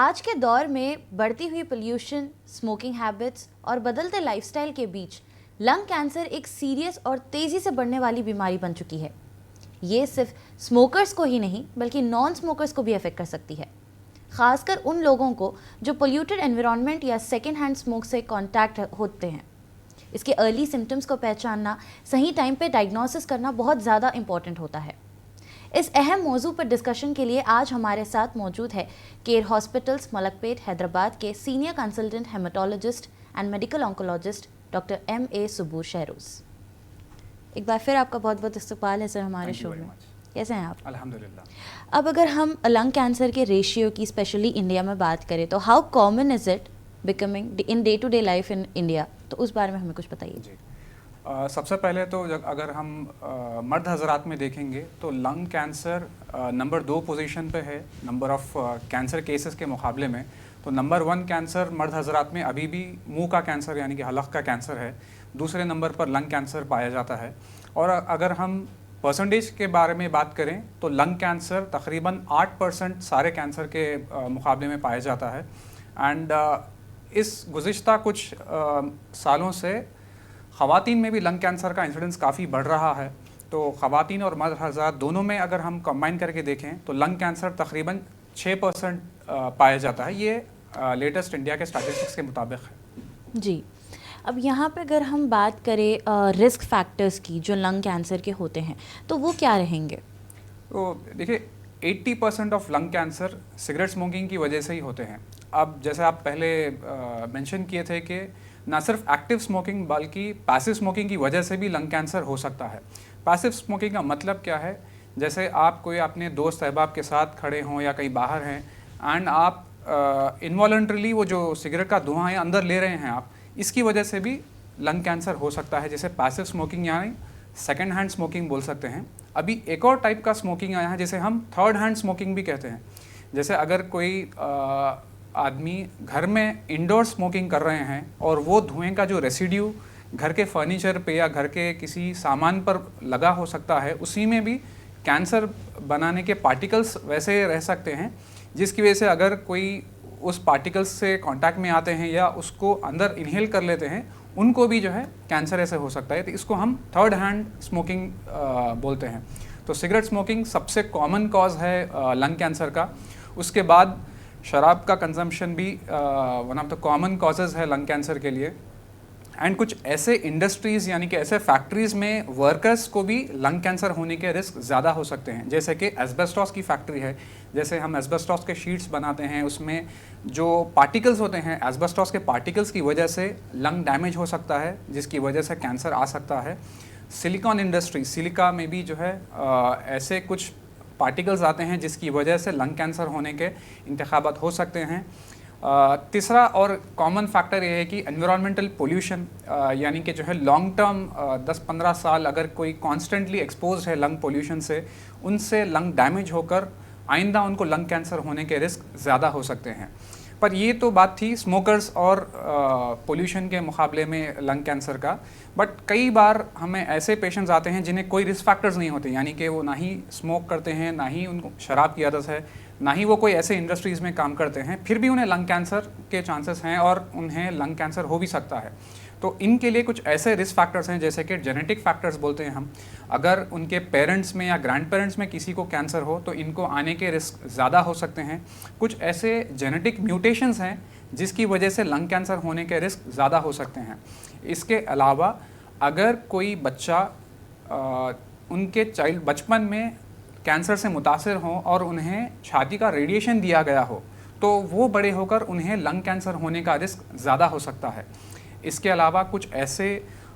आज के दौर में बढ़ती हुई पोल्यूशन, स्मोकिंग हैबिट्स और बदलते लाइफस्टाइल के बीच लंग कैंसर एक सीरियस और तेज़ी से बढ़ने वाली बीमारी बन चुकी है। ये सिर्फ स्मोकर्स को ही नहीं बल्कि नॉन स्मोकर्स को भी अफेक्ट कर सकती है, खासकर उन लोगों को जो पोल्यूटेड एनवायरनमेंट या सेकेंड हैंड स्मोक से कांटेक्ट होते हैं। इसके अर्ली सिम्टम्स को पहचानना, सही टाइम पे डायग्नोसिस करना बहुत ज़्यादा इंपॉर्टेंट होता है। इस अहम मौजू पर डिस्कशन के लिए आज हमारे साथ मौजूद है केयर हॉस्पिटल्स मलकपेट हैदराबाद के senior consultant haematologist and medical oncologist doctor M.A. Subur Shahroz. एक बार फिर आपका बहुत बहुत इस्तकबाल है सर हमारे शो में। कैसे हैं आप? अल्हम्दुलिल्लाह। अब अगर हम लंग कैंसर के रेशियो की स्पेशली इंडिया में बात करें तो how common is it becoming in day to day life in India, तो उस बारे में हमें कुछ बताइए। जी, सबसे पहले तो अगर हम मर्द हजरात में देखेंगे तो लंग कैंसर नंबर 2 पोजीशन पे है नंबर ऑफ कैंसर केसेस के मुकाबले में। तो नंबर 1 कैंसर मर्द हजरात में अभी भी मुंह का कैंसर यानी कि हलक का कैंसर है। दूसरे नंबर पर लंग कैंसर पाया जाता है। और अगर हम परसेंटेज के बारे में बात करें तो लंग कैंसर तकरीबन 8% सारे कैंसर के मुकाबले में पाया जाता है। एंड इस गुज़िश्ता कुछ सालों से ख़वातीन में भी लंग कैंसर का इंसिडेंस काफ़ी बढ़ रहा है। तो ख़वातीन और मर्द हज़रात दोनों में अगर हम कंबाइन करके देखें तो लंग कैंसर तकरीबन 6% पाया जाता है। ये लेटेस्ट इंडिया के स्टैटिस्टिक्स के मुताबिक है। जी, अब यहाँ पे अगर हम बात करें रिस्क फैक्टर्स की जो लंग कैंसर के होते हैं तो वो क्या रहेंगे? तो देखिए 80% of lung cancer cigarette smoking की वजह से ही होते हैं। अब जैसे आप पहले मेंशन किए थे कि ना सिर्फ एक्टिव स्मोकिंग बल्कि पैसिव स्मोकिंग की वजह से भी लंग कैंसर हो सकता है। पैसिव स्मोकिंग का मतलब क्या है? जैसे आप कोई अपने दोस्त अहबाब के साथ खड़े हों या कहीं बाहर हैं एंड आप इनवॉलंटरली वो जो सिगरेट का धुआं है अंदर ले रहे हैं आप, इसकी वजह से भी लंग कैंसर हो सकता है। जैसे पैसिव स्मोकिंग यानी सेकेंड हैंड स्मोकिंग बोल सकते हैं। अभी एक और टाइप का स्मोकिंग आया है जिसे हम थर्ड हैंड स्मोकिंग भी कहते हैं। जैसे अगर कोई आदमी घर में इंडोर स्मोकिंग कर रहे हैं और वो धुएं का जो रेसिड्यू घर के फर्नीचर पे या घर के किसी सामान पर लगा हो सकता है, उसी में भी कैंसर बनाने के पार्टिकल्स वैसे रह सकते हैं, जिसकी वजह से अगर कोई उस पार्टिकल्स से कांटेक्ट में आते हैं या उसको अंदर इनहेल कर लेते हैं, उनको भी जो है कैंसर ऐसे हो सकता है। तो इसको हम थर्ड हैंड स्मोकिंग बोलते हैं। तो सिगरेट स्मोकिंग सबसे कॉमन कॉज है लंग कैंसर का। उसके बाद शराब का कंजम्पशन भी one of the common causes है लंग कैंसर के लिए। एंड कुछ ऐसे इंडस्ट्रीज़ यानी कि ऐसे फैक्ट्रीज़ में वर्कर्स को भी लंग कैंसर होने के रिस्क ज़्यादा हो सकते हैं। जैसे कि एस्बेस्टॉस की फैक्ट्री है, जैसे हम एस्बेस्टॉस के शीट्स बनाते हैं, उसमें जो पार्टिकल्स होते हैं एस्बेस्टॉस के पार्टिकल्स की वजह से लंग डैमेज हो सकता है, जिसकी वजह से कैंसर आ सकता है। सिलिकॉन इंडस्ट्री, सिलिका में भी जो है ऐसे कुछ पार्टिकल्स आते हैं जिसकी वजह से लंग कैंसर होने के इंतखाबात हो सकते हैं। तीसरा और कॉमन फैक्टर ये है कि एनवायरमेंटल पोल्यूशन, यानी कि जो है लॉन्ग टर्म 10-15 साल अगर कोई कॉन्स्टेंटली एक्सपोज है लंग पोल्यूशन से, उनसे लंग डैमेज होकर आइंदा उनको लंग कैंसर होने के रिस्क ज़्यादा हो सकते हैं। पर ये तो बात थी स्मोकर्स और पोल्यूशन के मुकाबले में लंग कैंसर का। बट कई बार हमें ऐसे पेशेंट्स आते हैं जिन्हें कोई रिस्क फैक्टर्स नहीं होते, यानी कि वो ना ही स्मोक करते हैं, ना ही उनको शराब की आदत है, ना ही वो कोई ऐसे इंडस्ट्रीज़ में काम करते हैं, फिर भी उन्हें लंग कैंसर के चांसेस हैं और उन्हें लंग कैंसर हो भी सकता है। तो इनके लिए कुछ ऐसे रिस्क फैक्टर्स हैं जैसे कि जेनेटिक फैक्टर्स बोलते हैं हम। अगर उनके पेरेंट्स में या ग्रैंड पेरेंट्स में किसी को कैंसर हो तो इनको आने के रिस्क ज़्यादा हो सकते हैं। कुछ ऐसे जेनेटिक म्यूटेशंस हैं जिसकी वजह से लंग कैंसर होने के रिस्क ज़्यादा हो सकते हैं। इसके अलावा अगर कोई बच्चा उनके चाइल्ड बचपन में कैंसर से मुतासिर हो और उन्हें छाती का रेडिएशन दिया गया हो, तो वो बड़े होकर उन्हें लंग कैंसर होने का रिस्क ज़्यादा हो सकता है। इसके अलावा कुछ ऐसे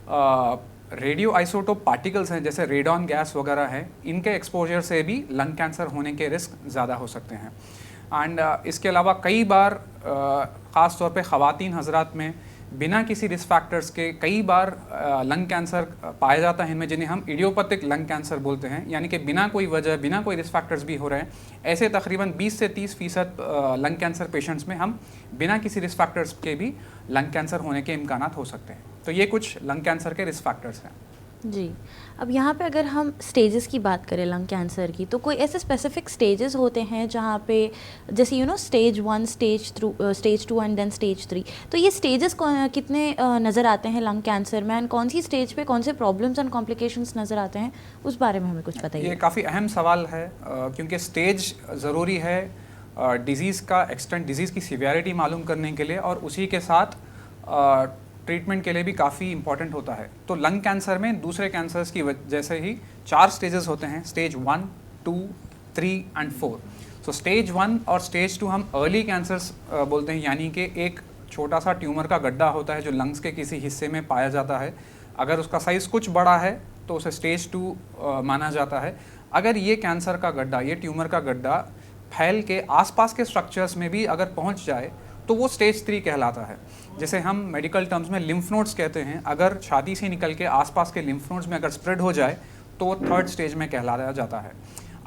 रेडियो आइसोटोप पार्टिकल्स हैं जैसे रेडॉन गैस वगैरह है, इनके एक्सपोजर से भी लंग कैंसर होने के रिस्क ज़्यादा हो सकते हैं। एंड इसके अलावा कई बार ख़ास तौर पे ख़वातीन हजरात में बिना किसी रिस्क फैक्टर्स के कई बार लंग कैंसर पाया जाता है, इनमें जिन्हें हम इडियोपैथिक लंग कैंसर बोलते हैं, यानी कि बिना कोई वजह, बिना कोई रिस्क फैक्टर्स भी हो रहे हैं। ऐसे तकरीबन 20 से 30% लंग कैंसर पेशेंट्स में हम बिना किसी रिस्क फैक्टर्स के भी लंग कैंसर होने के इम्कानात हो सकते हैं। तो ये कुछ लंग कैंसर के रिस्क फैक्टर्स हैं। जी। अब यहाँ पे अगर हम स्टेजेस की बात करें लंग कैंसर की, तो कोई ऐसे स्पेसिफिक स्टेजेस होते हैं जहाँ पे, जैसे stage 1, stage 2 and then stage 3, तो ये स्टेजेस कितने नज़र आते हैं लंग कैंसर में, एंड कौन सी स्टेज पे कौन से प्रॉब्लम्स एंड कॉम्प्लिकेशंस नज़र आते हैं, उस बारे में हमें कुछ बताइए। ये काफ़ी अहम सवाल है, क्योंकि स्टेज ज़रूरी है डिज़ीज़ का एक्सटेंट, डिज़ीज़ की सीवियरिटी मालूम करने के लिए, और उसी के साथ ट्रीटमेंट के लिए भी काफ़ी इंपॉर्टेंट होता है। तो लंग कैंसर में दूसरे कैंसर्स की जैसे ही 4 स्टेजेस होते हैं, स्टेज 1, 2, 3 एंड 4। सो स्टेज 1 और स्टेज 2 हम अर्ली कैंसर्स बोलते हैं, यानी कि एक छोटा सा ट्यूमर का गड्ढा होता है जो लंग्स के किसी हिस्से में पाया जाता है। अगर उसका साइज़ कुछ बड़ा है तो उसे स्टेज 2 माना जाता है। अगर ये कैंसर का गड्ढा, ये ट्यूमर का गड्ढा फैल के आसपास के स्ट्रक्चर्स में भी अगर पहुंच जाए तो वो स्टेज 3 कहलाता है, जिसे हम मेडिकल टर्म्स में लिम्फ नोड्स कहते हैं। अगर छाती से निकल के आसपास के लिम्फ नोड्स में अगर स्प्रेड हो जाए तो वो 3rd स्टेज में कहलाया जाता है।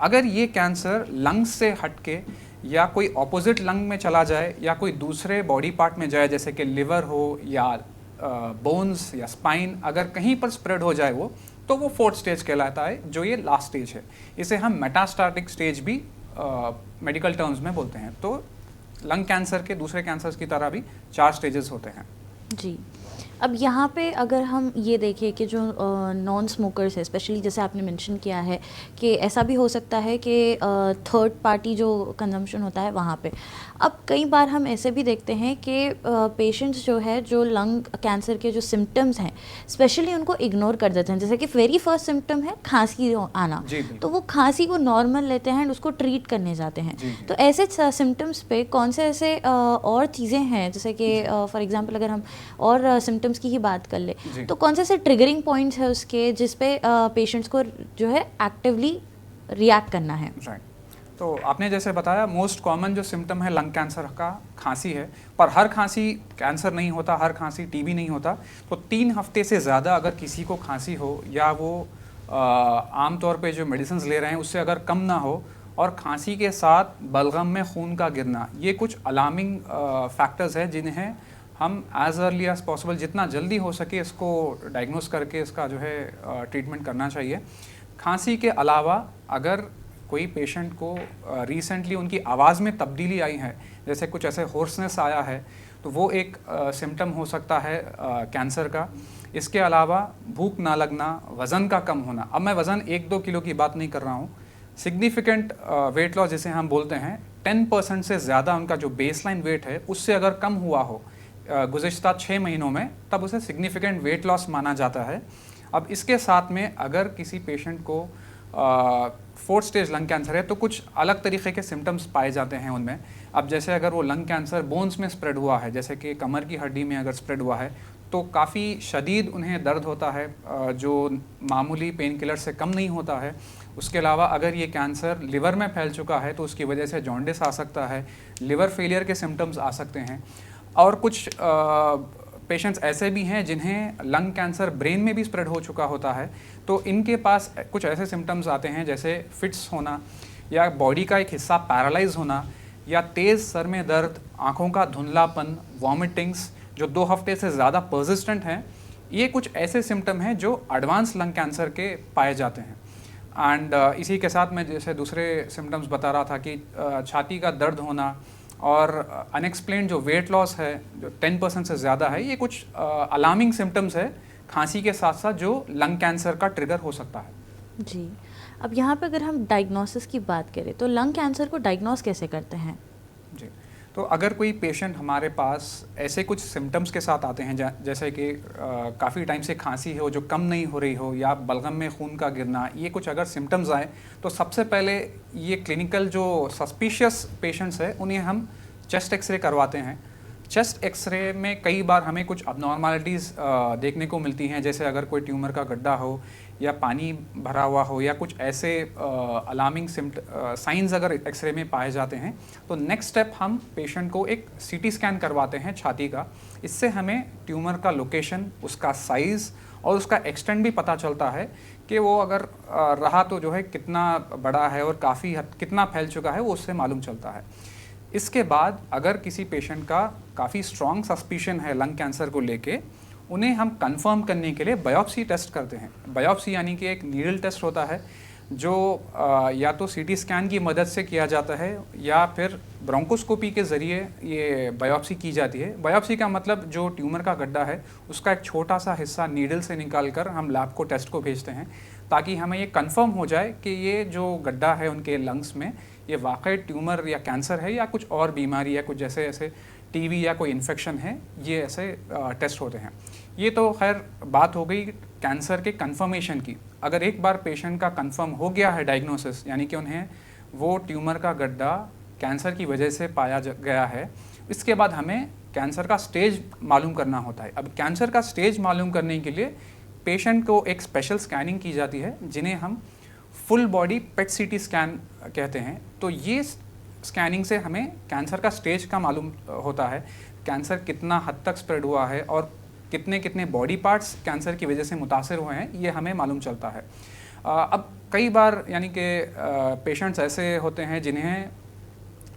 अगर ये कैंसर लंग्स से हटके या कोई ऑपोजिट लंग में चला जाए या कोई दूसरे बॉडी पार्ट में जाए, जैसे कि लिवर हो या बोन्स या स्पाइन, अगर कहीं पर स्प्रेड हो जाए तो वो 4th स्टेज कहलाता है, जो ये लास्ट स्टेज है। इसे हम मेटास्टैटिक स्टेज भी मेडिकल टर्म्स में बोलते हैं। तो लंग कैंसर के दूसरे कैंसर्स की तरह भी 4 स्टेजेस होते हैं। जी। अब यहाँ पे अगर हम ये देखें कि जो नॉन स्मोकर्स है, स्पेशली जैसे आपने मेंशन किया है कि ऐसा भी हो सकता है कि थर्ड पार्टी जो कंजम्पशन होता है वहाँ पे, अब कई बार हम ऐसे भी देखते हैं कि पेशेंट्स जो है, जो लंग कैंसर के जो सिम्टम्स हैं, स्पेशली उनको इग्नोर कर देते हैं। जैसे कि वेरी फर्स्ट सिम्टम है खांसी आना, तो वो खांसी को नॉर्मल लेते हैं एंड उसको ट्रीट करने जाते हैं। तो ऐसे सिम्टम्स पे कौन से ऐसे और चीज़ें हैं, जैसे कि फॉर एग्जांपल अगर हम और सिम्टम्स की ही बात कर ले, तो कौन से ऐसे ट्रिगरिंग पॉइंट्स है उसके जिस पे पेशेंट्स को जो है एक्टिवली रिएक्ट करना है। तो आपने जैसे बताया, मोस्ट कॉमन जो सिम्टम है लंग कैंसर का खांसी है, पर हर खांसी कैंसर नहीं होता, हर खांसी टीबी नहीं होता। तो 3 हफ्ते से ज़्यादा अगर किसी को खांसी हो या वो आमतौर पे जो मेडिसिन ले रहे हैं उससे अगर कम ना हो, और खांसी के साथ बलगम में खून का गिरना, ये कुछ अलार्मिंग फैक्टर्स हैं जिन्हें हम एज अर्ली एज पॉसिबल, जितना जल्दी हो सके इसको डायग्नोस करके इसका जो है ट्रीटमेंट करना चाहिए। खांसी के अलावा अगर कोई पेशेंट को रिसेंटली उनकी आवाज़ में तब्दीली आई है, जैसे कुछ ऐसे होर्सनेस आया है, तो वो एक सिम्टम हो सकता है कैंसर का। इसके अलावा भूख ना लगना, वज़न का कम होना। अब मैं वज़न 1-2 किलो की बात नहीं कर रहा हूँ, सिग्निफिकेंट वेट लॉस जिसे हम बोलते हैं, 10% से ज़्यादा उनका जो बेसलाइन वेट है उससे अगर कम हुआ हो गुज़िश्ता 6 महीनों में, तब उसे सिग्निफिकेंट वेट लॉस माना जाता है। अब इसके साथ में अगर किसी पेशेंट को 4th स्टेज लंग कैंसर है तो कुछ अलग तरीके के सिम्टम्स पाए जाते हैं उनमें। अब जैसे अगर वो लंग कैंसर बोन्स में स्प्रेड हुआ है, जैसे कि कमर की हड्डी में अगर स्प्रेड हुआ है, तो काफ़ी शदीद उन्हें दर्द होता है, जो मामूली पेन किलर से कम नहीं होता है। उसके अलावा अगर ये कैंसर लिवर में फैल चुका है तो उसकी वजह से जॉन्डिस आ सकता है, लिवर फेलियर के सिम्टम्स आ सकते हैं। और कुछ पेशेंट्स ऐसे भी हैं जिन्हें लंग कैंसर ब्रेन में भी स्प्रेड हो चुका होता है, तो इनके पास कुछ ऐसे सिम्टम्स आते हैं जैसे फिट्स होना, या बॉडी का एक हिस्सा पैरालाइज होना, या तेज़ सर में दर्द, आँखों का धुंधलापन, वॉमिटिंग्स जो 2 हफ्ते से ज़्यादा पर्सिस्टेंट हैं। ये कुछ ऐसे सिम्टम हैं जो एडवांस लंग कैंसर के पाए जाते हैं। एंड इसी के साथ मैं जैसे दूसरे सिम्टम्स बता रहा था कि छाती का दर्द होना और अनएक्सप्लेन्ड जो वेट लॉस है, जो 10% से ज़्यादा है, ये कुछ अलार्मिंग सिम्टम्स है खांसी के साथ साथ जो लंग कैंसर का ट्रिगर हो सकता है। जी। अब यहाँ पे अगर हम डायग्नोसिस की बात करें तो लंग कैंसर को डायग्नोस कैसे करते हैं? जी, तो अगर कोई पेशेंट हमारे पास ऐसे कुछ सिम्टम्स के साथ आते हैं, जैसे कि काफ़ी टाइम से खांसी हो जो कम नहीं हो रही हो, या बलगम में खून का गिरना, ये कुछ अगर सिम्टम्स आए, तो सबसे पहले ये क्लिनिकल जो सस्पिशियस पेशेंट्स है उन्हें हम चेस्ट एक्सरे करवाते हैं। चेस्ट एक्सरे में कई बार हमें कुछ अबनॉर्मलिटीज़ देखने को मिलती हैं, जैसे अगर कोई ट्यूमर का गड्ढा हो या पानी भरा हुआ हो या कुछ ऐसे अलार्मिंग साइंस अगर एक्सरे में पाए जाते हैं, तो नेक्स्ट स्टेप हम पेशेंट को एक सीटी स्कैन करवाते हैं छाती का। इससे हमें ट्यूमर का लोकेशन, उसका साइज़ और उसका एक्सटेंट भी पता चलता है कि वो अगर रहा तो जो है कितना बड़ा है और काफ़ी कितना फैल चुका है, वो उससे मालूम चलता है। इसके बाद अगर किसी पेशेंट का काफ़ी स्ट्रॉन्ग सस्पिशन है लंग कैंसर को लेके, उन्हें हम कंफर्म करने के लिए बायोप्सी टेस्ट करते हैं। बायोप्सी यानी कि एक नीडल टेस्ट होता है जो या तो सीटी स्कैन की मदद से किया जाता है या फिर ब्रोंकोस्कोपी के ज़रिए ये बायोप्सी की जाती है। बायोप्सी का मतलब जो ट्यूमर का गड्ढा है उसका एक छोटा सा हिस्सा नीडल से निकाल कर हम लैब को टेस्ट को भेजते हैं, ताकि हमें ये कंफर्म हो जाए कि ये जो गड्ढा है उनके लंग्स में ये वाकई ट्यूमर या कैंसर है या कुछ और बीमारी है, कुछ जैसे ऐसे टीबी या कोई इन्फेक्शन है, ये ऐसे टेस्ट होते हैं। ये तो खैर बात हो गई कैंसर के कंफर्मेशन की। अगर एक बार पेशेंट का कंफर्म हो गया है डायग्नोसिस, यानी कि उन्हें वो ट्यूमर का गड्ढा कैंसर की वजह से पाया गया है, इसके बाद हमें कैंसर का स्टेज मालूम करना होता है। अब कैंसर का स्टेज मालूम करने के लिए पेशेंट को एक स्पेशल स्कैनिंग की जाती है जिन्हें हम फुल बॉडी पेट सीटी स्कैन कहते हैं। तो ये स्कैनिंग से हमें कैंसर का स्टेज का मालूम होता है, कैंसर कितना हद तक स्प्रेड हुआ है और कितने कितने बॉडी पार्ट्स कैंसर की वजह से मुतासर हुए हैं, ये हमें मालूम चलता है। अब कई बार यानी कि पेशेंट्स ऐसे होते हैं जिन्हें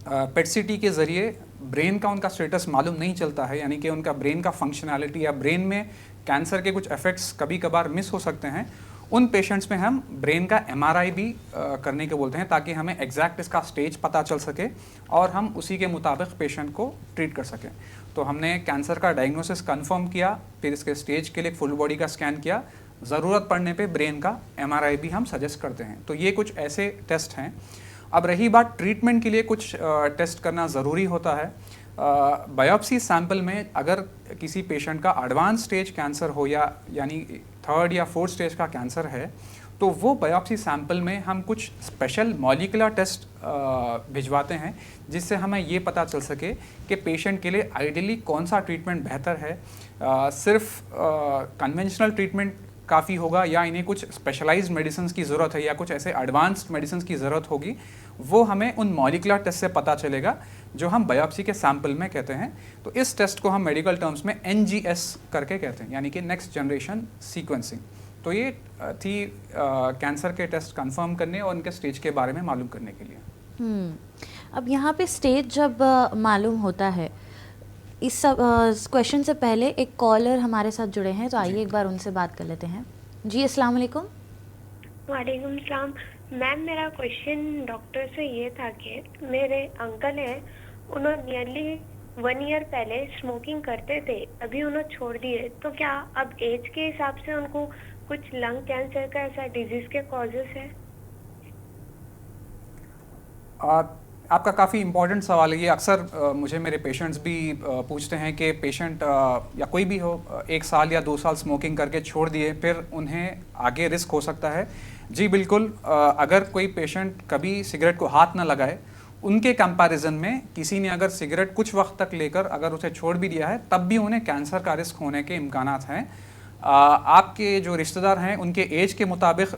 पेट सीटी के ज़रिए ब्रेन का उनका स्टेटस मालूम नहीं चलता है, यानी कि उनका ब्रेन का फंक्शनैलिटी या ब्रेन में कैंसर के कुछ इफ़ेक्ट्स कभी कभार मिस हो सकते हैं। उन पेशेंट्स में हम ब्रेन का एमआरआई भी करने के बोलते हैं, ताकि हमें एग्जैक्ट इसका स्टेज पता चल सके और हम उसी के मुताबिक पेशेंट को ट्रीट कर सकें। तो हमने कैंसर का डायग्नोसिस कंफर्म किया, फिर इसके स्टेज के लिए फुल बॉडी का स्कैन किया, ज़रूरत पड़ने पे ब्रेन का एमआरआई भी हम सजेस्ट करते हैं। तो ये कुछ ऐसे टेस्ट हैं। अब रही बात ट्रीटमेंट के लिए कुछ टेस्ट करना ज़रूरी होता है। बायोप्सी सैंपल में अगर किसी पेशेंट का एडवांस स्टेज कैंसर हो या यानी 3rd या 4th स्टेज का कैंसर है, तो वो बायोप्सी सैंपल में हम कुछ स्पेशल मॉलिकुलर टेस्ट भिजवाते हैं, जिससे हमें ये पता चल सके कि पेशेंट के लिए आइडियली कौन सा ट्रीटमेंट बेहतर है। सिर्फ कन्वेंशनल ट्रीटमेंट काफ़ी होगा या इन्हें कुछ स्पेशलाइज्ड मेडिसिन की ज़रूरत है या कुछ ऐसे एडवांस्ड मेडिसिन की ज़रूरत होगी, वो हमें उन मॉलिकुलर टेस्ट से पता चलेगा जो हम बायोप्सी के सैंपल में कहते हैं। तो इस टेस्ट को हम मेडिकल टर्म्स में NGS करके कहते हैं, यानी कि नेक्स्ट जनरेशन सीक्वेंसिंग। तो ये थी कैंसर के टेस्ट कंफर्म करने और उनके स्टेज के बारे में मालूम करने के लिए। अब यहाँ पे स्टेज जब मालूम होता है, इस सब क्वेश्चन से पहले एक कॉलर हमारे साथ जुड़े हैं, तो आइए एक बार उनसे बात कर लेते हैं। जी अस्सलाम वालेकुम। वालेकुम सलाम मैम, मेरा क्वेश्चन डॉक्टर से ये था कि मेरे अंकल हैं, उन्होंने नियरली 1 ईयर पहले स्मोकिंग करते थे, अभी उन्होंने छोड़ दिए, तो क्या अब एज के हिसाब से उनको कुछ लंग कैंसर का ऐसा डिजीज के कॉजेस है? आपका काफ़ी इम्पोर्टेंट सवाल है ये। अक्सर मुझे मेरे पेशेंट्स भी पूछते हैं कि पेशेंट या कोई भी हो 1 साल या 2 साल स्मोकिंग करके छोड़ दिए, फिर उन्हें आगे रिस्क हो सकता है। जी बिल्कुल, अगर कोई पेशेंट कभी सिगरेट को हाथ ना लगाए, उनके कंपैरिजन में किसी ने अगर सिगरेट कुछ वक्त तक लेकर अगर उसे छोड़ भी दिया है, तब भी उन्हें कैंसर का रिस्क होने के इम्कानात हैं। आपके जो रिश्तेदार हैं उनके एज के मुताबिक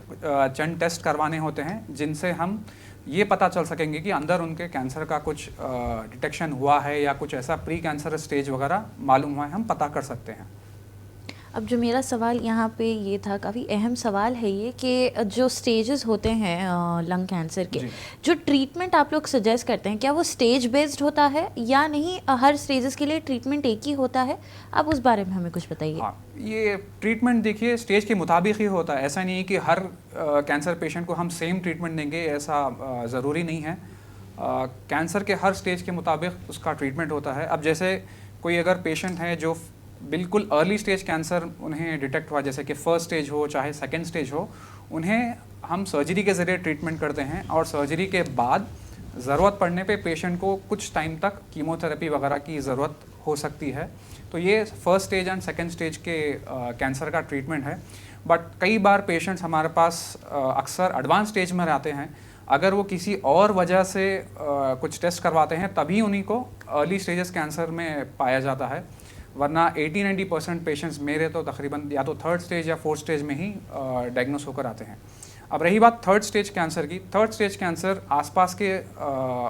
चंद टेस्ट करवाने होते हैं, जिनसे हम ये पता चल सकेंगे कि अंदर उनके कैंसर का कुछ डिटेक्शन हुआ है या कुछ ऐसा प्री कैंसर स्टेज वगैरह मालूम हुआ है, हम पता कर सकते हैं। अब जो मेरा सवाल यहाँ पे ये था, काफ़ी अहम सवाल है ये, कि जो स्टेजेस होते हैं लंग कैंसर के, जो ट्रीटमेंट आप लोग सजेस्ट करते हैं, क्या वो स्टेज बेस्ड होता है या नहीं? हर स्टेजेस के लिए ट्रीटमेंट एक ही होता है? आप उस बारे में हमें कुछ बताइए। हाँ, ये ट्रीटमेंट देखिए स्टेज के मुताबिक ही होता है। ऐसा नहीं है कि हर कैंसर पेशेंट को हम सेम ट्रीटमेंट देंगे, ऐसा ज़रूरी नहीं है। कैंसर के हर स्टेज के मुताबिक उसका ट्रीटमेंट होता है। अब जैसे कोई अगर पेशेंट है जो बिल्कुल अर्ली स्टेज कैंसर उन्हें डिटेक्ट हुआ, जैसे कि 1st स्टेज हो चाहे 2nd स्टेज हो, उन्हें हम सर्जरी के ज़रिए ट्रीटमेंट करते हैं और सर्जरी के बाद ज़रूरत पड़ने पे पेशेंट को कुछ टाइम तक कीमोथेरेपी वगैरह की ज़रूरत हो सकती है। तो ये 1st stage and 2nd stage के कैंसर का ट्रीटमेंट है। बट कई बार पेशेंट्स हमारे पास अक्सर एडवांस स्टेज में रहते हैं, अगर वो किसी और वजह से कुछ टेस्ट करवाते हैं तभी उन्हीं को अर्ली स्टेजेस कैंसर में पाया जाता है, वरना 80-90% पेशेंट्स मेरे तो तकरीबन या तो 3rd स्टेज या 4th स्टेज में ही डायग्नोस होकर आते हैं। अब रही बात 3rd स्टेज कैंसर की, 3rd स्टेज कैंसर आसपास के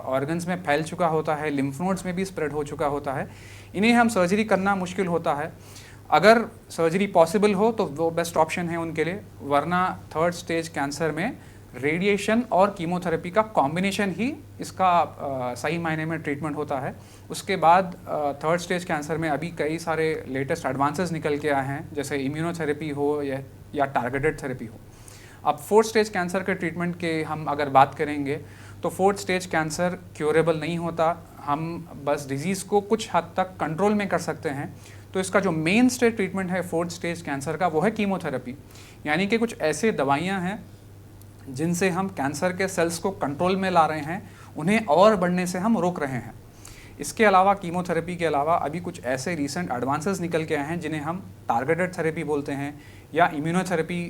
ऑर्गन्स में फैल चुका होता है, लिम्फ नोड्स में भी स्प्रेड हो चुका होता है, इन्हें हम सर्जरी करना मुश्किल होता है। अगर सर्जरी पॉसिबल हो तो वो बेस्ट ऑप्शन है उनके लिए, वरना 3rd स्टेज कैंसर में रेडिएशन और कीमोथेरेपी का कॉम्बिनेशन ही इसका सही मायने में ट्रीटमेंट होता है। उसके बाद थर्ड स्टेज कैंसर में अभी कई सारे लेटेस्ट एडवांसेस निकल के आए हैं, जैसे इम्यूनोथेरेपी हो या टारगेटेड थेरेपी हो। अब फोर्थ स्टेज कैंसर के ट्रीटमेंट के हम अगर बात करेंगे तो फोर्थ स्टेज कैंसर क्योरेबल नहीं होता, हम बस डिजीज़ को कुछ हद तक कंट्रोल में कर सकते हैं। तो इसका जो मेन स्टेज ट्रीटमेंट है फोर्थ स्टेज कैंसर का वो है कीमोथेरेपी, यानी कि कुछ ऐसे दवाइयाँ हैं जिनसे हम कैंसर के सेल्स को कंट्रोल में ला रहे हैं, उन्हें और बढ़ने से हम रोक रहे हैं। इसके अलावा कीमोथेरेपी के अलावा अभी कुछ ऐसे रिसेंट एडवांसेस निकल के आए हैं जिन्हें हम टारगेटेड थेरेपी बोलते हैं या इम्यूनोथेरेपी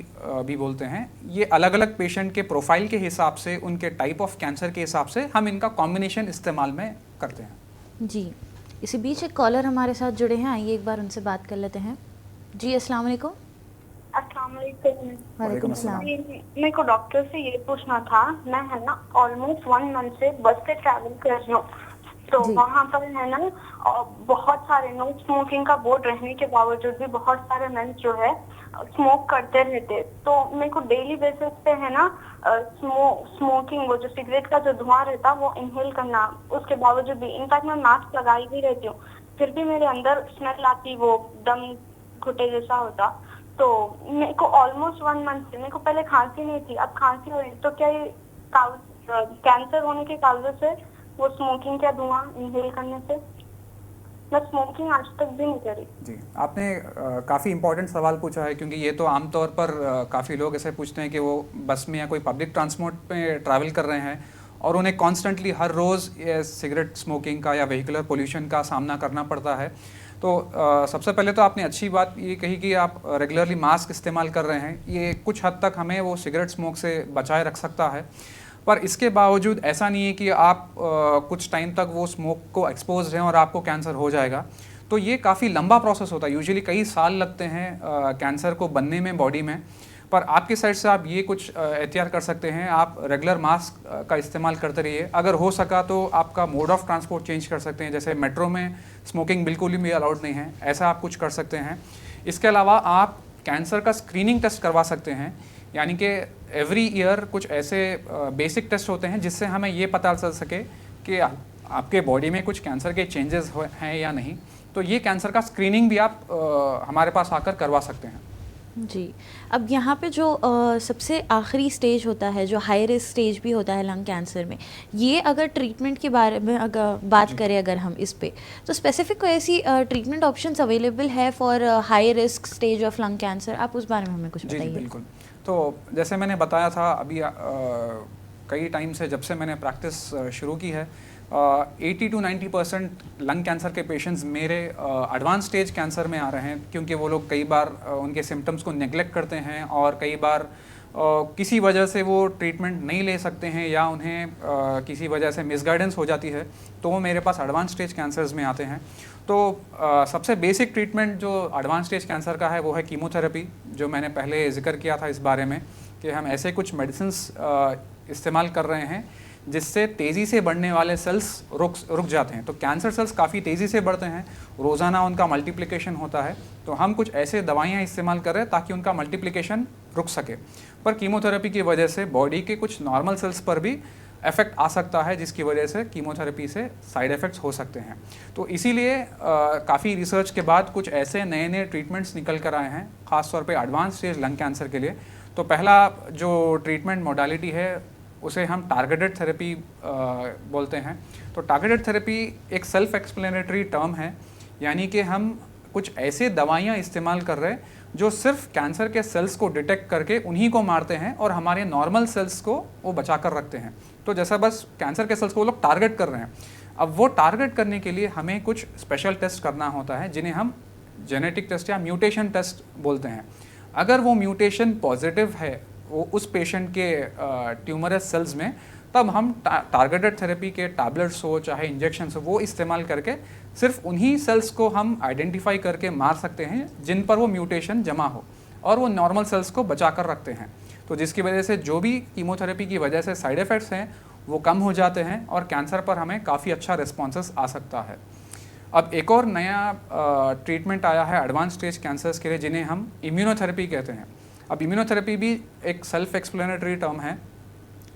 भी बोलते हैं। ये अलग अलग पेशेंट के प्रोफाइल के हिसाब से, उनके टाइप ऑफ कैंसर के हिसाब से हम इनका कॉम्बिनेशन इस्तेमाल में करते हैं। जी, इसी बीच एक कॉलर हमारे साथ जुड़े हैं, आइए एक बार उनसे बात कर लेते हैं। जी अस्सलाम वालेकुम। अस्सलाम वालेकुम। वालेकुम सलाम। मेरे को डॉक्टर से ये पूछना था, मैं है ना ऑलमोस्ट 1 मंथ से बस से ट्रैवल कर रही हूँ, तो वहाँ पर है ना बहुत सारे नो स्मोकिंग का बोर्ड रहने के बावजूद भी बहुत सारे मेंस जो है स्मोक करते रहते। तो मेरे को डेली बेसिस पे है ना स्मोकिंग, वो जो सिगरेट का जो धुआं रहता वो इनहेल करना, उसके बावजूद भी इनफैक्ट मैं मास्क लगाई भी रहती हूँ, फिर भी मेरे अंदर स्मेल आती, वो दम घुटे जैसा होता। तो मेरे को ऑलमोस्ट 1 मंथ से, मेरे को पहले खांसी नहीं थी, अब खांसी हो रही। तो क्या ये कैंसर होने के कारणों से वो स्मोकिंग का धुआं इनहेल करने से? मैं स्मोकिंग आज तक भी नहीं करी। जी, आपने काफ़ी इंपॉर्टेंट सवाल पूछा है, क्योंकि ये तो आमतौर पर काफ़ी लोग ऐसे पूछते हैं कि वो बस में या कोई पब्लिक ट्रांसपोर्ट पे ट्रैवल कर रहे हैं और उन्हें कॉन्स्टेंटली हर रोज़ सिगरेट स्मोकिंग का या व्हीकुलर पोल्यूशन का सामना करना पड़ता है। तो सबसे पहले तो आपने अच्छी बात ये कही कि आप रेगुलरली मास्क इस्तेमाल कर रहे हैं, ये कुछ हद तक हमें वो सिगरेट स्मोक से बचाए रख सकता है। पर इसके बावजूद ऐसा नहीं है कि आप कुछ टाइम तक वो स्मोक को एक्सपोज रहें और आपको कैंसर हो जाएगा। तो ये काफ़ी लंबा प्रोसेस होता है, यूजुअली कई साल लगते हैं कैंसर को बनने में बॉडी में। पर आपकी साइड से आप ये कुछ एहतियात कर सकते हैं, आप रेगुलर मास्क का इस्तेमाल करते रहिए। अगर हो सका तो आपका मोड ऑफ ट्रांसपोर्ट चेंज कर सकते हैं, जैसे मेट्रो में स्मोकिंग बिल्कुल भी अलाउड नहीं है, ऐसा आप कुछ कर सकते हैं। इसके अलावा आप कैंसर का स्क्रीनिंग टेस्ट करवा सकते हैं, यानी कि एवरी ईयर कुछ ऐसे बेसिक टेस्ट होते हैं जिससे हमें ये पता चल सके कि आपके बॉडी में कुछ कैंसर के चेंजेस हैं या नहीं। तो ये कैंसर का स्क्रीनिंग भी आप हमारे पास आकर करवा सकते हैं। जी, अब यहाँ पे जो सबसे आखिरी स्टेज होता है, जो हाई रिस्क स्टेज भी होता है लंग कैंसर में, ये अगर ट्रीटमेंट के बारे में अगर बात करें अगर हम इस पे, तो स्पेसिफिक कोई ऐसी ट्रीटमेंट ऑप्शंस अवेलेबल है for high risk stage of lung cancer? आप उस बारे में हमें कुछ बताइए। जी बिल्कुल। तो जैसे मैंने बताया था अभी कई टाइम से, जब से मैंने प्रैक्टिस शुरू की है, 80 to 90% लंग कैंसर के पेशेंट्स मेरे एडवांस स्टेज कैंसर में आ रहे हैं, क्योंकि वो लोग कई बार उनके सिम्टम्स को नेग्लेक्ट करते हैं और कई बार किसी वजह से वो ट्रीटमेंट नहीं ले सकते हैं या उन्हें किसी वजह से मिसगाइडेंस हो जाती है, तो वो मेरे पास एडवांस स्टेज कैंसर्स में आते हैं। तो सबसे बेसिक ट्रीटमेंट जो एडवांस स्टेज कैंसर का है वो है कीमोथेरेपी, जो मैंने पहले जिक्र किया था इस बारे में कि हम ऐसे कुछ मेडिसिन्स इस्तेमाल कर रहे हैं जिससे तेज़ी से बढ़ने वाले सेल्स रुक जाते हैं। तो कैंसर सेल्स काफ़ी तेज़ी से बढ़ते हैं, रोज़ाना उनका मल्टीप्लिकेशन होता है, तो हम कुछ ऐसे दवाइयाँ इस्तेमाल कर रहे हैं ताकि उनका मल्टीप्लिकेशन रुक सके। पर कीमोथेरेपी की वजह से बॉडी के कुछ नॉर्मल सेल्स पर भी इफेक्ट आ सकता है, जिसकी वजह से कीमोथेरेपी से साइड इफ़ेक्ट्स हो सकते हैं। तो इसीलिए काफ़ी रिसर्च के बाद कुछ ऐसे नए नए ट्रीटमेंट्स निकल कर आए हैं, ख़ासतौर पे एडवांस स्टेज लंग कैंसर के लिए। तो पहला जो ट्रीटमेंट मोडालिटी है उसे हम टारगेटेड थेरेपी बोलते हैं। तो टारगेटेड थेरेपी एक सेल्फ एक्सप्लेनेटरी टर्म है, यानी कि हम कुछ ऐसे दवाइयाँ इस्तेमाल कर रहे हैं जो सिर्फ कैंसर के सेल्स को डिटेक्ट करके उन्हीं को मारते हैं और हमारे नॉर्मल सेल्स को वो बचा कर रखते हैं। तो जैसा बस कैंसर के सेल्स को वो लोग टारगेट कर रहे हैं। अब वो टारगेट करने के लिए हमें कुछ स्पेशल टेस्ट करना होता है जिन्हें हम जेनेटिक टेस्ट या म्यूटेशन टेस्ट बोलते हैं। अगर वो म्यूटेशन पॉजिटिव है वो उस पेशेंट के ट्यूमरस सेल्स में, तब हम टारगेटेड थेरेपी के टैबलेट्स हो चाहे इंजेक्शन हो वो इस्तेमाल करके सिर्फ उन्हीं सेल्स को हम आइडेंटिफाई करके मार सकते हैं जिन पर वो म्यूटेशन जमा हो, और वो नॉर्मल सेल्स को बचा कर रखते हैं। तो जिसकी वजह से जो भी कीमोथेरेपी की वजह से साइड इफ़ेक्ट्स हैं वो कम हो जाते हैं और कैंसर पर हमें काफ़ी अच्छा रिस्पॉन्सेस आ सकता है। अब एक और नया ट्रीटमेंट आया है एडवांस स्टेज कैंसर्स के लिए, जिन्हें हम इम्यूनोथेरेपी कहते हैं। अब इम्यूनोथेरेपी भी एक सेल्फ एक्सप्लेनेटरी टर्म है,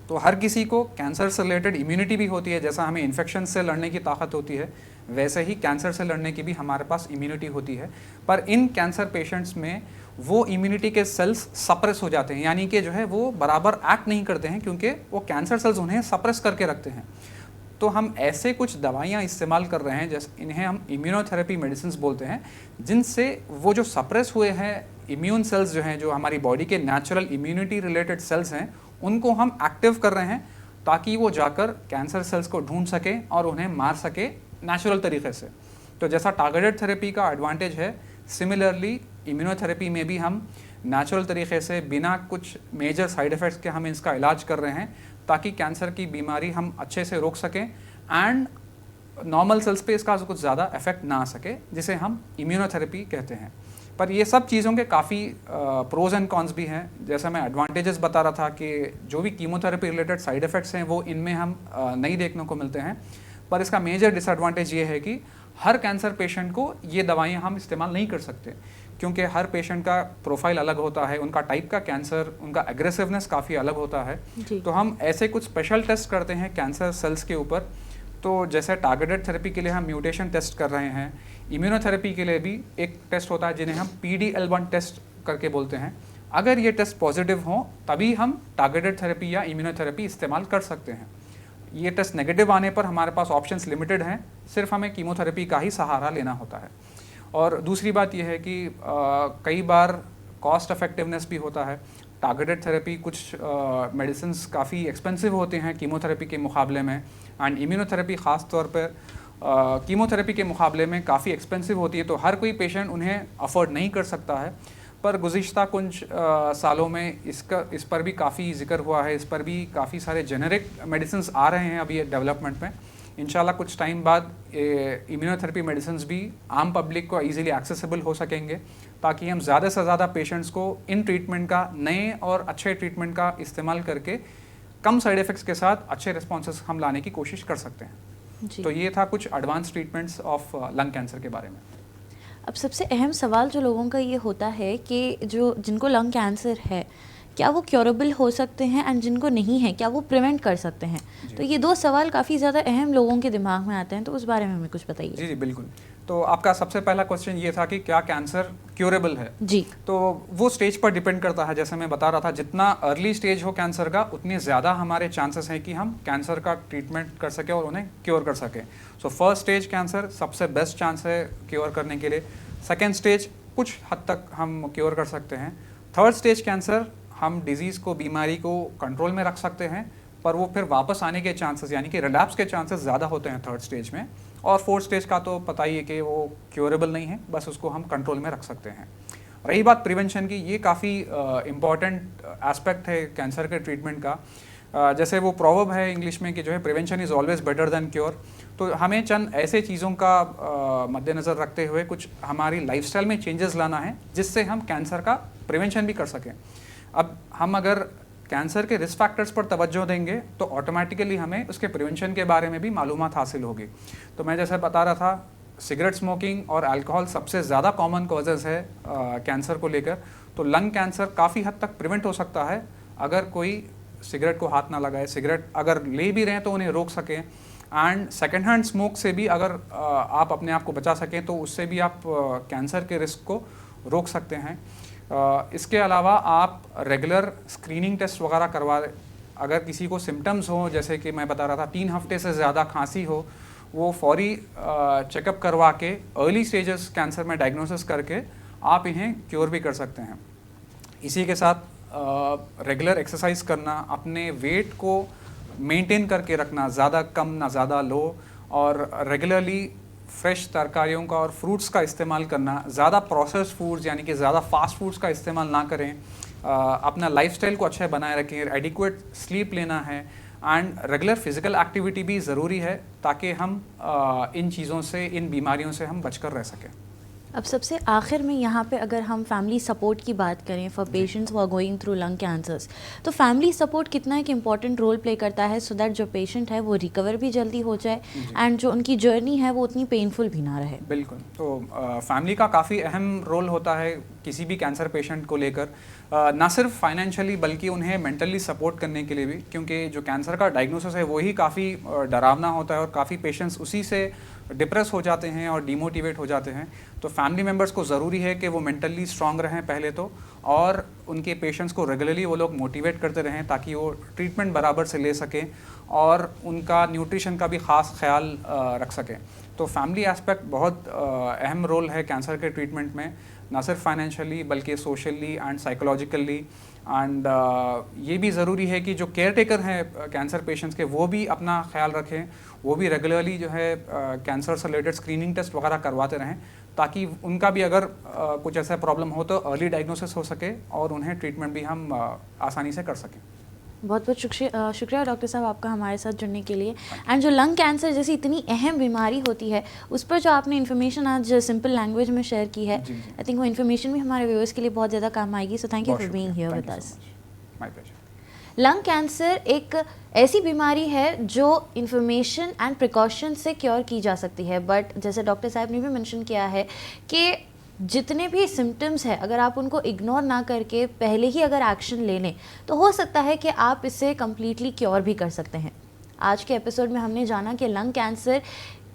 तो हर किसी को कैंसर से रिलेटेड इम्यूनिटी भी होती है, जैसा हमें इन्फेक्शन से लड़ने की ताकत होती है वैसे ही कैंसर से लड़ने की भी हमारे पास इम्यूनिटी होती है। पर इन कैंसर पेशेंट्स में वो इम्यूनिटी के सेल्स सप्रेस हो जाते हैं, यानी कि जो है वो बराबर एक्ट नहीं करते हैं क्योंकि वो कैंसर सेल्स उन्हें सप्रेस करके रखते हैं। तो हम ऐसे कुछ दवाइयाँ इस्तेमाल कर रहे हैं, जैसे इन्हें हम इम्यूनोथेरेपी मेडिसिन बोलते हैं, जिनसे वो जो सप्रेस हुए हैं इम्यून सेल्स जो हैं, जो हमारी बॉडी के नेचुरल इम्यूनिटी रिलेटेड सेल्स हैं, उनको हम एक्टिव कर रहे हैं ताकि वो जाकर कैंसर सेल्स को ढूंढ सके और उन्हें मार सके नेचुरल तरीके से। तो जैसा टारगेटेड थेरेपी का एडवांटेज है, सिमिलरली इम्यूनोथेरेपी में भी हम नेचुरल तरीके से बिना कुछ मेजर साइड इफ़ेक्ट्स के हम इसका इलाज कर रहे हैं ताकि कैंसर की बीमारी हम अच्छे से रोक सकें एंड नॉर्मल सेल्स पे इसका कुछ ज़्यादा इफेक्ट ना आ सके, जिसे हम इम्यूनोथेरेपी कहते हैं। पर ये सब चीज़ों के काफ़ी प्रोज एंड कॉन्स भी हैं। जैसा मैं एडवांटेजेस बता रहा था कि जो भी कीमोथेरेपी रिलेटेड साइड इफ़ेक्ट्स हैं वो इनमें हम नहीं देखने को मिलते हैं, पर इसका मेजर डिसएडवांटेज ये है कि हर कैंसर पेशेंट को ये दवाइयाँ हम इस्तेमाल नहीं कर सकते क्योंकि हर पेशेंट का प्रोफाइल अलग होता है, उनका टाइप का कैंसर, उनका एग्रेसिवनेस काफ़ी अलग होता है। तो हम ऐसे कुछ स्पेशल टेस्ट करते हैं कैंसर सेल्स के ऊपर। तो जैसे टारगेटेड थेरेपी के लिए हम म्यूटेशन टेस्ट कर रहे हैं, इम्यूनोथेरेपी के लिए भी एक टेस्ट होता है जिन्हें हम PDL1 टेस्ट करके बोलते हैं। अगर ये टेस्ट पॉजिटिव हों तभी हम टारगेटेड थेरेपी या इम्यूनोथेरेपी इस्तेमाल कर सकते हैं। ये टेस्ट नेगेटिव आने पर हमारे पास ऑप्शंस लिमिटेड हैं, सिर्फ हमें कीमोथेरेपी का ही सहारा लेना होता है। और दूसरी बात यह है कि कई बार कॉस्ट इफेक्टिवनेस भी होता है। टारगेटेड थेरेपी कुछ मेडिसिन्स काफ़ी एक्सपेंसिव होते हैं कीमोथेरेपी के मुकाबले में, एंड इम्यूनोथेरेपी ख़ास तौर पर कीमोथेरेपी के मुकाबले में काफ़ी एक्सपेंसिव होती है, तो हर कोई पेशेंट उन्हें अफोर्ड नहीं कर सकता है। पर गुज़िश्ता कुछ सालों में इस पर भी काफ़ी जिक्र हुआ है, इस पर भी काफ़ी सारे जेनेरिक मेडिसिन्स आ रहे हैं अभी डेवलपमेंट में। इंशाल्लाह कुछ टाइम बाद इम्यूनोथेरेपी मेडिसिन्स भी आम पब्लिक को इजीली एक्सेसिबल हो सकेंगे ताकि हम ज़्यादा से ज़्यादा पेशेंट्स को इन ट्रीटमेंट का, नए और अच्छे ट्रीटमेंट का इस्तेमाल करके कम साइड इफ़ेक्ट्स के साथ अच्छे रिस्पॉन्सेस हम लाने की कोशिश कर सकते हैं। तो ये था कुछ advance treatments of lung cancer के बारे में। अब सबसे अहम सवाल जो लोगों का ये होता है कि जिनको लंग कैंसर है क्या वो क्योरेबल हो सकते हैं, एंड जिनको नहीं है क्या वो प्रिवेंट कर सकते हैं। तो ये दो सवाल काफ़ी ज़्यादा अहम लोगों के दिमाग में आते हैं, तो उस बारे में हमें कुछ बताइए। जी बिल्कुल। तो आपका सबसे पहला क्वेश्चन ये था कि क्या कैंसर क्योरेबल है। जी। तो वो स्टेज पर डिपेंड करता है, जैसे मैं बता रहा था, जितना अर्ली स्टेज हो कैंसर का उतने ज़्यादा हमारे चांसेस हैं कि हम कैंसर का ट्रीटमेंट कर सकें और उन्हें क्योर कर सकें। सो फर्स्ट स्टेज कैंसर सबसे बेस्ट चांस है क्योर करने के लिए। सेकेंड स्टेज कुछ हद तक हम क्योर कर सकते हैं। थर्ड स्टेज कैंसर हम डिजीज़ को, बीमारी को कंट्रोल में रख सकते हैं, पर वो फिर वापस आने के चांसेस यानी कि रिलैप्स के चांसेस ज़्यादा होते हैं थर्ड स्टेज में। और फोर्थ स्टेज का तो पता ही है कि वो क्योरेबल नहीं है, बस उसको हम कंट्रोल में रख सकते हैं। रही बात प्रिवेंशन की, ये काफ़ी इम्पॉर्टेंट एस्पेक्ट है कैंसर के ट्रीटमेंट का। जैसे वो प्रोवर्ब है इंग्लिश में कि जो है prevention is always better than cure. तो हमें चंद ऐसे चीज़ों का मद्देनज़र रखते हुए कुछ हमारी लाइफस्टाइल में चेंजेस लाना है जिससे हम कैंसर का प्रिवेंशन भी कर सकें। अब हम अगर कैंसर के रिस्क फैक्टर्स पर तवज्जो देंगे तो ऑटोमेटिकली हमें उसके प्रिवेंशन के बारे में भी मालूमात हासिल होगी। तो मैं जैसे बता रहा था, सिगरेट स्मोकिंग और अल्कोहल सबसे ज़्यादा कॉमन कॉजेज़ है कैंसर को लेकर। तो लंग कैंसर काफ़ी हद तक प्रिवेंट हो सकता है अगर कोई सिगरेट को हाथ ना लगाए, सिगरेट अगर ले भी रहे हैं तो उन्हें रोक सकें। एंड सेकेंड हैंड स्मोक से भी अगर आप अपने आप को बचा सकें तो उससे भी आप कैंसर के रिस्क को रोक सकते हैं। इसके अलावा आप रेगुलर स्क्रीनिंग टेस्ट वगैरह करवा, अगर किसी को सिम्टम्स हो, जैसे कि मैं बता रहा था 3 हफ्ते से ज़्यादा खांसी हो, वो फौरी चेकअप करवा के अर्ली स्टेजेस कैंसर में डायग्नोसिस करके आप इन्हें क्योर भी कर सकते हैं। इसी के साथ रेगुलर एक्सरसाइज करना, अपने वेट को मेंटेन करके रखना, ज़्यादा कम ना ज़्यादा लो, और रेगुलरली फ्रेश तरकारियों का और फ्रूट्स का इस्तेमाल करना, ज़्यादा प्रोसेस्ड फूड्स यानी कि ज़्यादा फास्ट फूड्स का इस्तेमाल ना करें, अपना लाइफस्टाइल को अच्छा बनाए रखें, एडिक्वेट स्लीप लेना है, एंड रेगुलर फिजिकल एक्टिविटी भी ज़रूरी है ताकि हम इन चीज़ों से, इन बीमारियों से हम बचकर रह सकें। अब सबसे आखिर में यहाँ पे अगर हम फैमिली सपोर्ट की बात करें for patients who are going through lung cancers, तो फैमिली सपोर्ट कितना एक इम्पॉर्टेंट रोल प्ले करता है सो दैट जो पेशेंट है वो रिकवर भी जल्दी हो जाए एंड जो उनकी जर्नी है वो उतनी पेनफुल भी ना रहे। बिल्कुल। तो फैमिली का काफ़ी अहम रोल होता है किसी भी कैंसर पेशेंट को लेकर ना सिर्फ फाइनेंशियली बल्कि उन्हें मेंटली सपोर्ट करने के लिए भी, क्योंकि जो कैंसर का डायग्नोसिस है वही काफ़ी डरावना होता है और काफ़ी पेशेंट्स उसी से डिप्रेस हो जाते हैं और डिमोटिवेट हो जाते हैं। तो फैमिली मेम्बर्स को ज़रूरी है कि वो मेंटली स्ट्रांग रहें पहले तो, और उनके पेशेंट्स को रेगुलरली वो लोग मोटिवेट करते रहें ताकि वो ट्रीटमेंट बराबर से ले सकें और उनका न्यूट्रिशन का भी ख़ास ख्याल रख सकें। तो फैमिली एस्पेक्ट बहुत अहम रोल है कैंसर के ट्रीटमेंट में, ना सिर्फ फाइनेंशियली बल्कि सोशली एंड साइकोलॉजिकली। एंड ये भी ज़रूरी है कि जो केयर टेकर हैं कैंसर पेशेंट्स के वो भी अपना ख्याल रखें, वो भी रेगुलरली जो है कैंसर से रिलेटेड स्क्रीनिंग टेस्ट वगैरह करवाते रहें ताकि उनका भी अगर कुछ ऐसा प्रॉब्लम हो तो अर्ली डायग्नोसिस हो सके और उन्हें ट्रीटमेंट भी हम आसानी से कर सकें। बहुत बहुत शुक्रिया डॉक्टर साहब आपका हमारे साथ जुड़ने के लिए। एंड जो लंग कैंसर जैसी इतनी अहम बीमारी होती है उस पर जो आपने इन्फॉर्मेशन आज सिंपल लैंग्वेज में शेयर की है, आई थिंक वो इन्फॉर्मेशन भी हमारे व्यूअर्स के लिए बहुत ज़्यादा काम आएगी। So thank you for being here with us. My pleasure. Lung cancer एक ऐसी बीमारी है जो इन्फॉर्मेशन एंड प्रिकॉशन से क्योर की जा सकती है, बट जैसे डॉक्टर साहब ने भी मेंशन किया है कि जितने भी सिम्टम्स हैं अगर आप उनको इग्नोर ना करके पहले ही अगर एक्शन ले लें तो हो सकता है कि आप इसे कम्प्लीटली क्योर भी कर सकते हैं। आज के एपिसोड में हमने जाना कि लंग कैंसर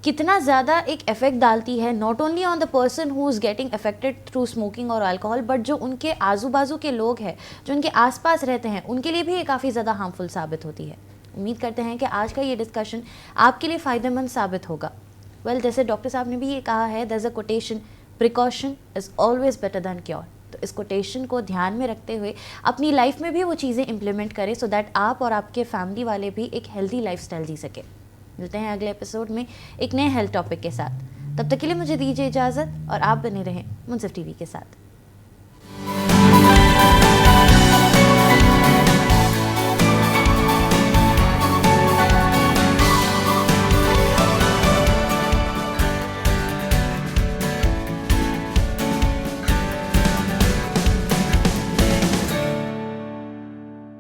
कितना ज़्यादा एक इफ़ेक्ट डालती है not only on the person who is getting affected through smoking और अल्कोहल, बट जो उनके आजू बाजू के लोग हैं, जो उनके आसपास रहते हैं, उनके लिए भी ये काफ़ी ज़्यादा हार्मफुल साबित होती है। उम्मीद करते हैं कि आज का ये डिस्कशन आपके लिए फ़ायदेमंद साबित होगा। जैसे डॉक्टर साहब ने भी ये कहा है, there is a quotation, precaution is always better than cure. तो इस कोटेशन को ध्यान में रखते हुए अपनी लाइफ में भी वो चीज़ें इंप्लीमेंट करें सो दैट आप और आपके फैमिली वाले भी एक हेल्दी लाइफस्टाइल जी सके। मिलते हैं अगले एपिसोड में एक नए हेल्थ टॉपिक के साथ। तब तक के लिए मुझे दीजिए इजाज़त और आप बने रहें मुंसिफ टीवी के साथ।